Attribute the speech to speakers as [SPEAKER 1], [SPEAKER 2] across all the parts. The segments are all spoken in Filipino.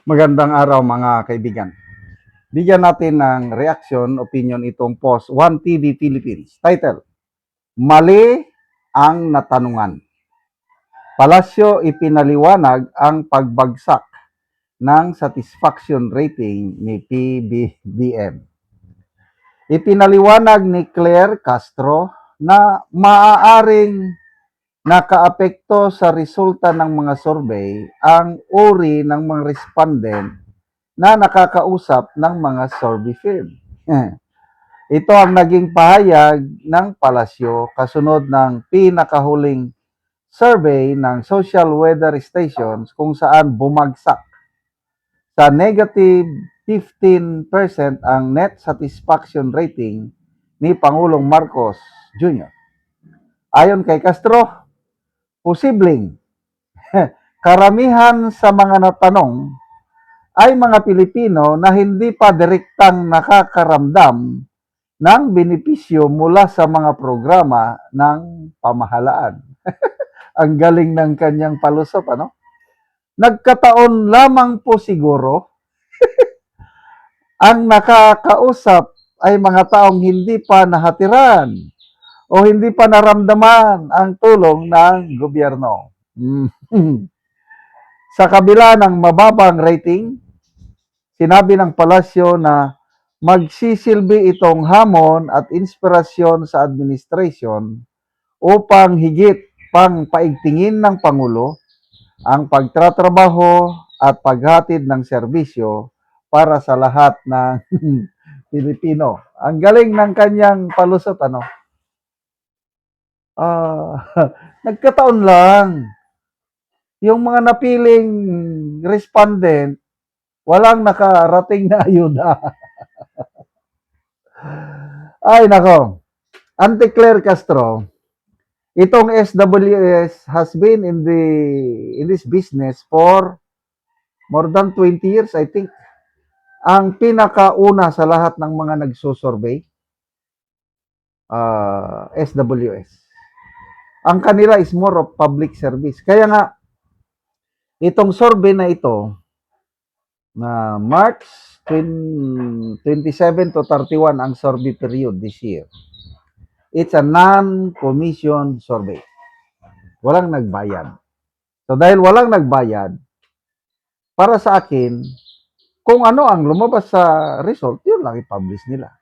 [SPEAKER 1] Magandang araw mga kaibigan. Bigyan natin ng reaction, opinion itong post, One TV Philippines. Title, Mali ang Natanungan. Palasyo ipinaliwanag ang pagbagsak ng satisfaction rating ni PBBM. Ipinaliwanag ni Claire Castro na maaaring nakaapekto sa resulta ng mga survey ang uri ng mga respondent na nakakausap ng mga survey firm. Ito ang naging pahayag ng palasyo kasunod ng pinakahuling survey ng social weather stations kung saan bumagsak sa negative 15% ang net satisfaction rating ni Pangulong Marcos Jr. Ayon kay Castro, posibleng karamihan sa mga natanong ay mga Pilipino na hindi pa direktang nakakaramdam ng benepisyo mula sa mga programa ng pamahalaan. Ang galing ng kanyang palusot, ano? Nagkataon lamang po siguro ang nakakausap ay mga taong hindi pa nahatiran o hindi pa naramdaman ang tulong ng gobyerno. Sa kabila ng mababang rating, sinabi ng palasyo na magsisilbi itong hamon at inspirasyon sa administration upang higit pang paigtingin ng Pangulo ang pagtatrabaho at paghatid ng serbisyo para sa lahat ng Pilipino. Ang galing ng kanyang palusot, ano? Nagkataon lang. Yung mga napiling respondent, walang nakarating na ayuda. Ay, nako. Auntie Claire Castro, itong SWS has been in this business for more than 20 years, I think. Ang pinakauna sa lahat ng mga nagsusurvey, SWS. Ang kanila is more of public service. Kaya nga, itong survey na ito, na March 27 to 31 ang survey period this year. It's a non-commissioned survey. Walang nagbayad. So dahil walang nagbayad, para sa akin, kung ano ang lumabas sa result, yun lang i-publish nila.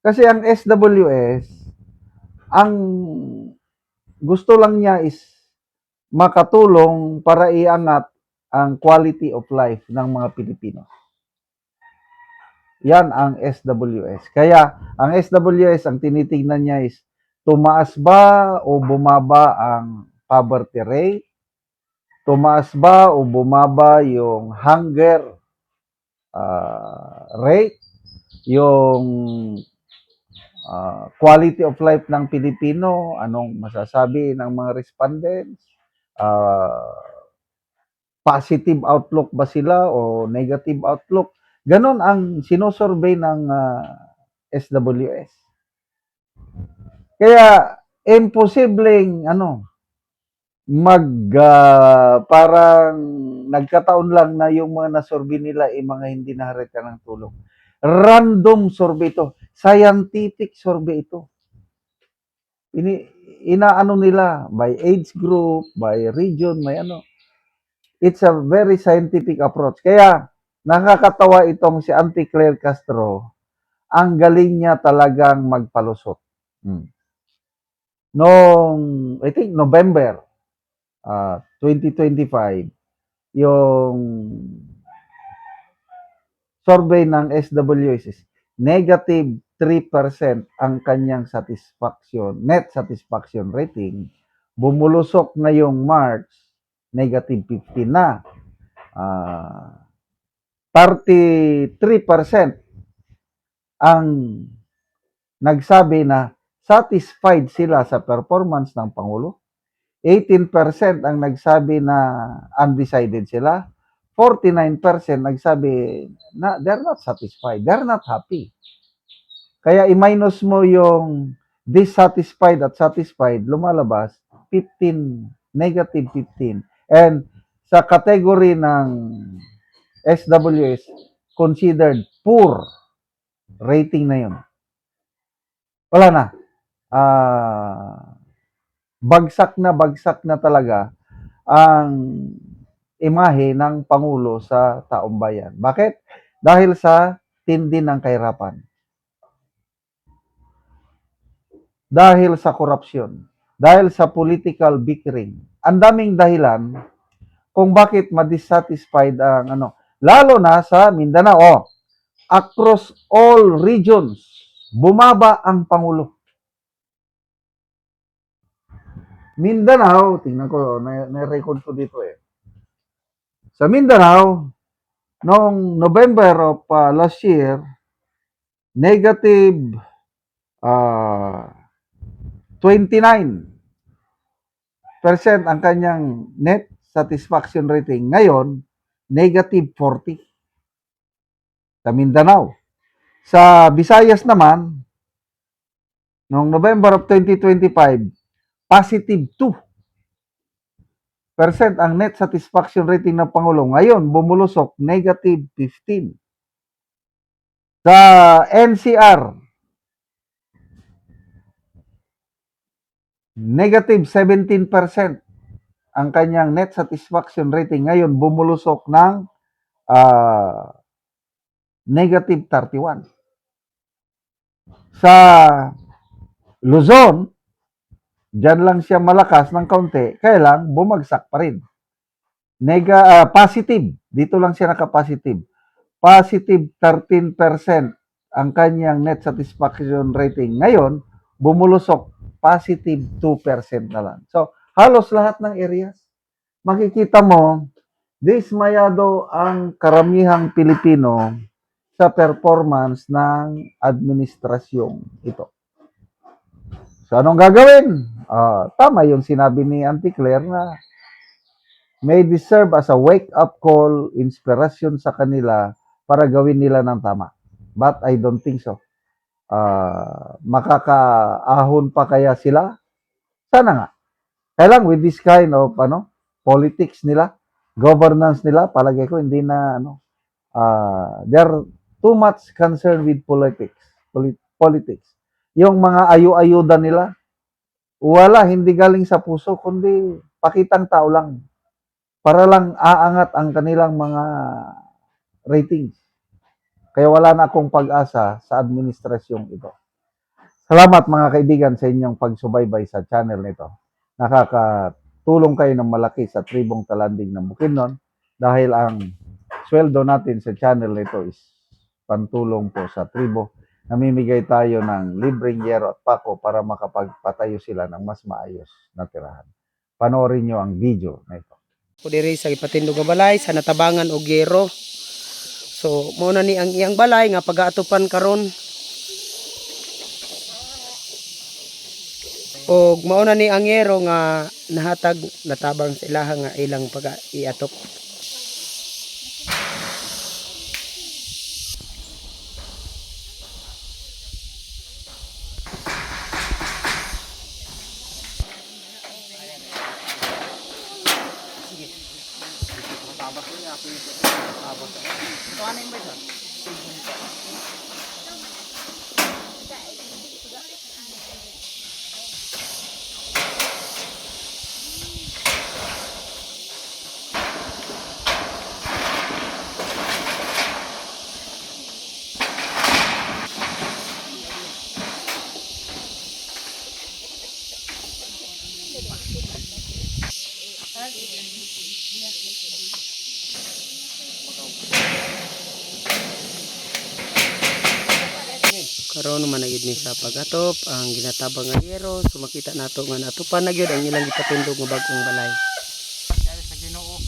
[SPEAKER 1] Kasi ang SWS, ang gusto lang niya is makatulong para iangat ang quality of life ng mga Pilipino. Yan ang SWS. Kaya ang SWS, ang tinitingnan niya is tumaas ba o bumaba ang poverty rate? Tumaas ba o bumaba yung hunger rate? Yung quality of life ng Pilipino? Anong masasabi ng mga respondents? Positive outlook ba sila o negative outlook? Ganon ang sinusurvey ng SWS. Kaya imposibleng parang nagkataon lang na yung mga nasurvey nila ay mga hindi naharita ng tulong. Random survey ito. Scientific survey ito. Inaano nila by age group, by region, may ano. It's a very scientific approach. Kaya nakakatawa itong si Auntie Claire Castro. Ang galing niya talagang magpalusot. Noong, I think, November 2025, yung survey ng SWS is negative 3% ang kanyang net satisfaction rating. Bumulusok ngayong March, negative 15 na. 33% ang nagsabi na satisfied sila sa performance ng Pangulo. 18% ang nagsabi na undecided sila. 49% nagsabi na they're not satisfied. They're not happy. Kaya i-minus mo yung dissatisfied at satisfied, lumalabas 15, negative 15. And sa category ng SWS considered poor rating na yun. Wala na. Bagsak na talaga ang imahe ng Pangulo sa taong bayan. Bakit? Dahil sa tindi ng kahirapan. Dahil sa korupsyon. Dahil sa political bickering. Ang daming dahilan kung bakit ma-dissatisfied ang lalo na sa Mindanao. Across all regions, bumaba ang Pangulo. Mindanao, tingnan ko, na-record ko dito eh. Sa Mindanao, noong November of last year, negative 29% ang kanyang net satisfaction rating. Ngayon, negative 40 sa Mindanao. Sa Visayas naman, noong November of 2025, positive 2% ang net satisfaction rating ng Pangulo. Ngayon, bumulusok, negative 15. Sa NCR, negative 17% ang kanyang net satisfaction rating. Ngayon, bumulusok ng negative 31. Sa Luzon, dyan lang siya malakas ng kaunti, kaya lang bumagsak pa rin. Positive, dito lang siya naka-positive. Positive 13% ang kanyang net satisfaction rating. Ngayon, bumulusok, positive 2% na lang. So, halos lahat ng areas, makikita mo, dismayado ang karamihang Pilipino sa performance ng administrasyong ito. So, anong gagawin? Tama yung sinabi ni Auntie Claire na may deserve as a wake-up call, inspirasyon sa kanila para gawin nila ng tama. But I don't think so. Makakaahon pa kaya sila? Sana nga. Kaya lang with this kind of politics nila, governance nila, palagay ko hindi na they're too much concerned with politics. Yung mga ayu-ayuda nila, wala, hindi galing sa puso, kundi pakitang tao lang. Para lang aangat ang kanilang mga ratings. Kaya wala na akong pag-asa sa administrasyong ito. Salamat mga kaibigan sa inyong pagsubaybay sa channel nito. Nakakatulong kayo ng malaki sa tribong talanding ng Bukidnon dahil ang sweldo natin sa channel nito is pantulong po sa tribo. Namimigay tayo ng libreng yero at pako para makapagpatayo sila ng mas maayos na tirahan. Panoorin nyo ang video na ito.
[SPEAKER 2] Diri sa ipatindog nga balay sa natabangan og yero. So mao na ni ang iyang balay nga pagaatupan karon. Og mao na ni ang yero nga nahatag natabang sa ilaha nga ilang pag-iatop. Karon man gid ni sa pagatop ang ginatabang nga yero, so makita nato nga natupan na gyud ang ilang gipatindog nga bag-ong balay.
[SPEAKER 3] Kaya sa Ginoo,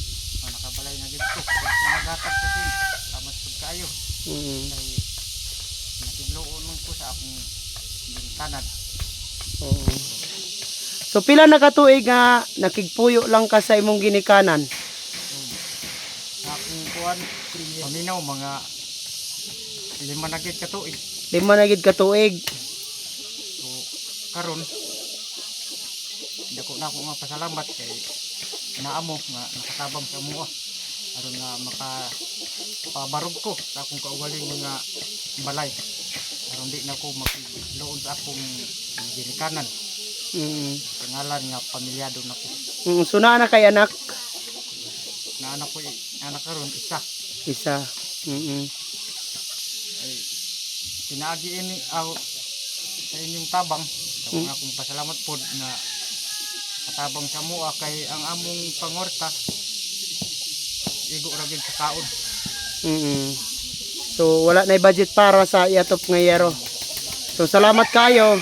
[SPEAKER 3] nakabalay na dito. Nagatag sa sin, tamas pud kayo. Nakigloon ko sa akong bintanan.
[SPEAKER 2] Oo. So pila na ka tuig nga nakigpuyo lang ka sa imong ginikanan?
[SPEAKER 3] Sa akong kuan, paminaw mga 5 na gid ka tuig.
[SPEAKER 2] 5 na gid ka tuig.
[SPEAKER 3] So karon dako na ako nga pasalamat kay naamo nga nakatabang sa amo. aron nga maka pabarog ko sa akong kaugaling nga balay aron di na ko makiloon sa akong ginikanan pangalan nga pamilyado na ko
[SPEAKER 2] So naa na kay anak?
[SPEAKER 3] na anak ko anak karon isa
[SPEAKER 2] Isa.
[SPEAKER 3] ay pinaagi ini sa inyong tabang sa akong pasalamat pod na katabang sa mua kay ang among pangorta igo ra gyud sa kaon.
[SPEAKER 2] So wala na budget para sa iatop nga yero. So salamat kayo.